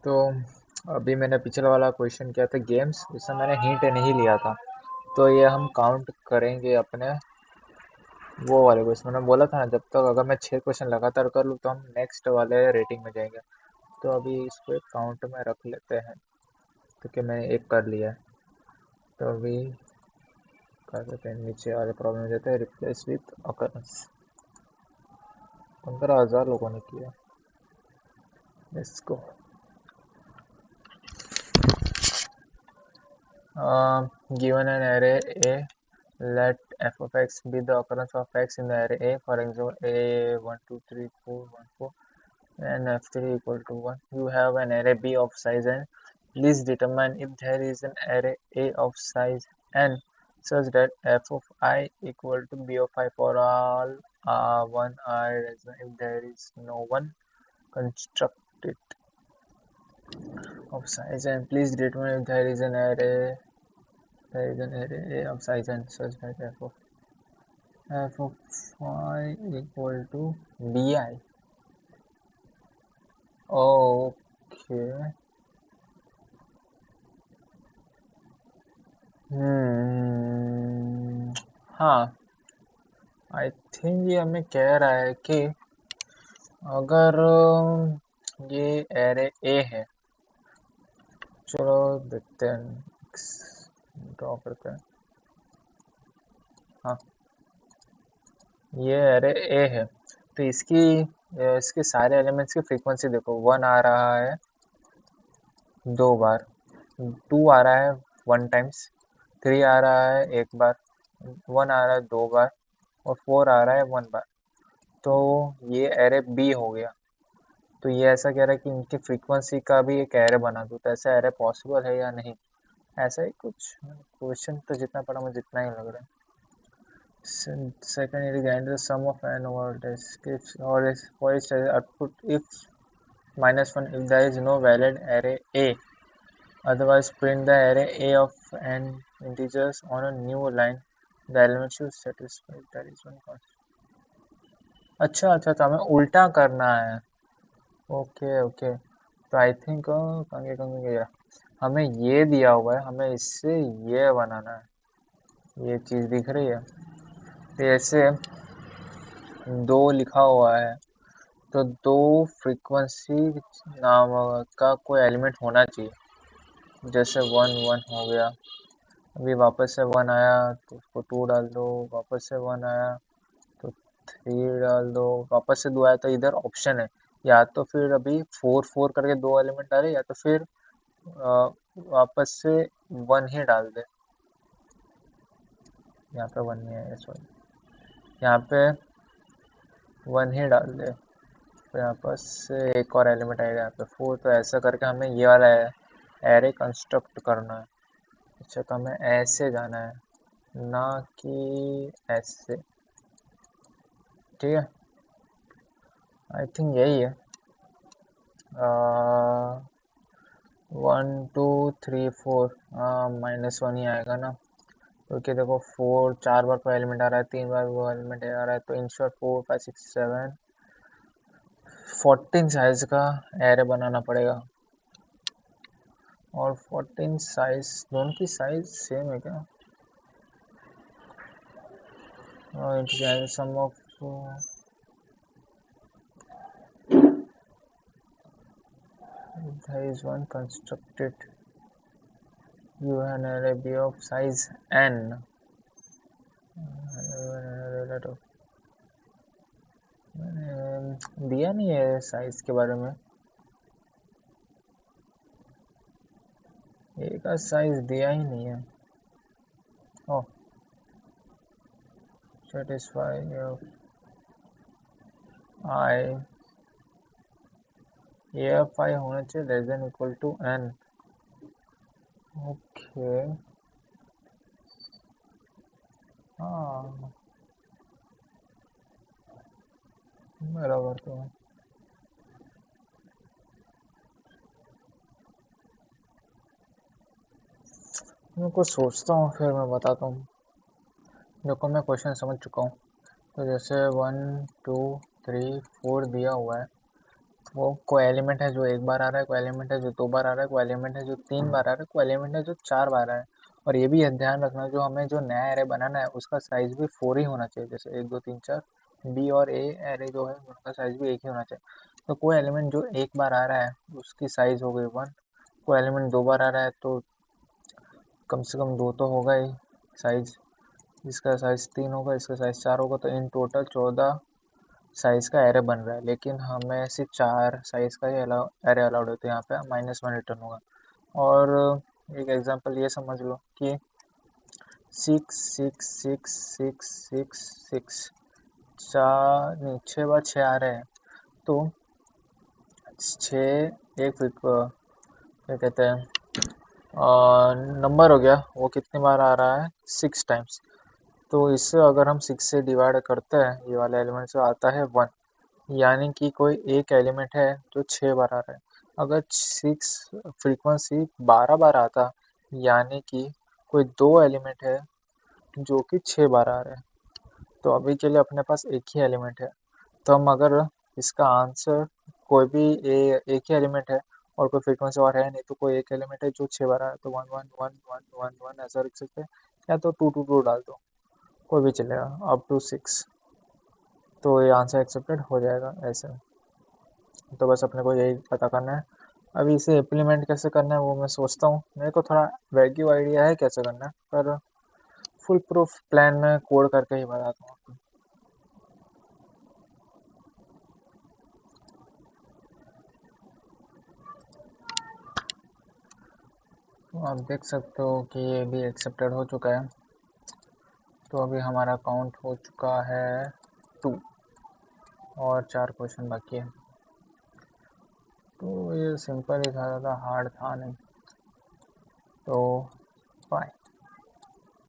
तो अभी मैंने पिछला वाला क्वेश्चन किया था गेम्स, उसमें मैंने हिंट नहीं लिया था। तो ये हम काउंट करेंगे अपने वो वाले क्वेश्चन। मैंने बोला था ना, जब तक अगर मैं 6 क्वेश्चन लगातार कर लूँ तो हम नेक्स्ट वाले रेटिंग में जाएंगे। तो अभी इसको एक काउंट में रख लेते हैं, क्योंकि मैंने एक कर लिया है। तो अभी कर देते हैं, नीचे वाले प्रॉब्लम देते हैं, रिप्लेस विथ अकरेंस। 15,000 लोगों ने किया। इसको given an array A, let f of x be the occurrence of x in the array A. For example, A 1 2 3 4 1 4 and f3 equal to 1. You have an array B of size n. Please determine if there is an array A of size n such that f of I equal to B of I for all 1 I. If there is no one, construct it of size n. Please determine if there is an array A of size n such that f of I equal to bi. Okay. हाँ, I think ये हमें कह रहा है कि अगर ये array A है, चलो देखते हैं, ड्रॉ करते हैं। हाँ, ये एरे ए है, तो इसके सारे एलिमेंट्स की फ्रीक्वेंसी देखो। 1 आ रहा है 2 बार, 2 आ रहा है 1 टाइम्स, 3 आ रहा है 1 बार, 1 आ रहा है 2 बार और 4 आ रहा है 1 बार। तो ये एरे बी हो गया। तो ये ऐसा कह रहा है कि इनकी फ्रीक्वेंसी का भी एक एरे बना दूँ, तो ऐसा एरे पॉसिबल है या नहीं, ऐसा ही कुछ क्वेश्चन। तो जितना पढ़ा मुझे जितना ही लग रहा है। Second, it is and the sum of n over this or is for its output if -1 if there is no valid array A. Otherwise, print the array A of n integers on a new line. The element should satisfy that is one constant. अच्छा, तो हमें उल्टा करना है। Okay okay, तो I think कंगे कंगे गया, हमें ये दिया हुआ है, हमें इससे ये बनाना है। ये चीज़ दिख रही है, तो ऐसे 2 लिखा हुआ है, तो 2 फ्रीक्वेंसी नाम का कोई एलिमेंट होना चाहिए। जैसे 1 1 हो गया, अभी वापस से 1 आया तो उसको 2 डाल दो, वापस से 1 आया तो 3 डाल दो, वापस से 2 आया। तो इधर ऑप्शन है, या तो फिर अभी 4 4 करके 2 एलिमेंट आ रहे, या तो फिर वापस से 1 ही डाल दे। यहाँ पे 1 नहीं आएगा, सॉरी, यहाँ पे 1 ही डाल दे, तो यहाँ पर से एक और एलिमेंट आएगा यहाँ पे 4। तो ऐसा करके हमें ये वाला एरे कंस्ट्रक्ट करना है। अच्छा, तो हमें ऐसे जाना है, ना कि ऐसे। ठीक है, आई थिंक यही है। 1 2 3 4 -1 ही आएगा ना, क्योंकि देखो 4 4 बार कोई एलिमेंट आ रहा है, 3 बार वो एलिमेंट आ रहा है। तो इन शॉर्ट 4 5 6 7 14 साइज का एरे बनाना पड़ेगा। और 14 साइज, दोनों की साइज सेम है क्या? सम of there is one constructed, you have an array B of size n, दिया नहीं है साइज के बारे में, ए का साइज दिया ही नहीं है। ओह, satisfy I, A F i होना चाहिए less than equal to n. Okay, हाँ बराबर। तो मैं कुछ सोचता हूँ फिर मैं बताता हूँ। देखो, मैं क्वेश्चन समझ चुका हूँ। तो जैसे 1 2 3 4 दिया हुआ है, वो कोई एलिमेंट है जो एक बार आ रहा है, कोई एलिमेंट है जो दो बार आ रहा है, कोई एलिमेंट है जो तीन बार आ रहा है, कोई एलिमेंट है जो चार बार आ रहा है। और ये भी ध्यान रखना, जो हमें जो नया एरे बनाना है उसका साइज भी 4 ही होना चाहिए, जैसे 1 2 3 4। बी और ए एरे जो है उनका साइज भी एक ही होना चाहिए। तो कोई एलिमेंट जो एक बार आ रहा है उसकी साइज हो गई 1, कोई एलिमेंट दो बार आ रहा है तो कम से कम दो तो होगा ही साइज, इसका साइज 3 होगा, इसका साइज 4 होगा, तो इन टोटल 14 साइज का एरे बन रहा है। लेकिन हमें सिर्फ 4 साइज का ही एरे अलाउड होते हैं, यहाँ पे -1 रिटर्न होगा। और एक एग्जांपल ये समझ लो कि 6 6 6 6 6 6 चार नहीं 6 बार 6 आ रहे हैं, तो 6 एक क्या कहते हैं नंबर हो गया, वो कितनी बार आ रहा है 6 टाइम्स। तो इससे अगर हम 6 से डिवाइड करते हैं, ये वाला एलिमेंट से आता है 1, यानी कि कोई एक एलिमेंट है जो 6 बार आ रहा है। अगर 6 फ्रीक्वेंसी 12 बार आता, यानी कि कोई दो एलिमेंट है जो कि 6 बार आ रहे हैं। तो अभी के लिए अपने पास एक ही एलिमेंट है, तो हम अगर इसका आंसर कोई भी एक ही एलिमेंट है और कोई फ्रीक्वेंसी और है नहीं, तो कोई एक एलिमेंट है जो 6 बार आ रहा है, तो 1 1 1 1 1 1 ऐसा लिख सकते हैं, या तो 2 2 2 डाल दो, कोई भी चलेगा अप टू 6। तो ये आंसर एक्सेप्टेड हो जाएगा ऐसे। तो बस अपने को यही पता करना है। अभी इसे इम्प्लीमेंट कैसे करना है वो मैं सोचता हूँ, मेरे को थोड़ा वैग्यू आइडिया है कैसे करना है, पर फुल प्रूफ प्लान में कोड करके ही बताता हूँ आपको। तो आप देख सकते हो कि ये भी एक्सेप्टेड हो चुका है। तो अभी हमारा काउंट हो चुका है 2 और 4 क्वेश्चन बाकी है। तो ये सिंपल ही था, ज़्यादा हार्ड था नहीं। तो बाय।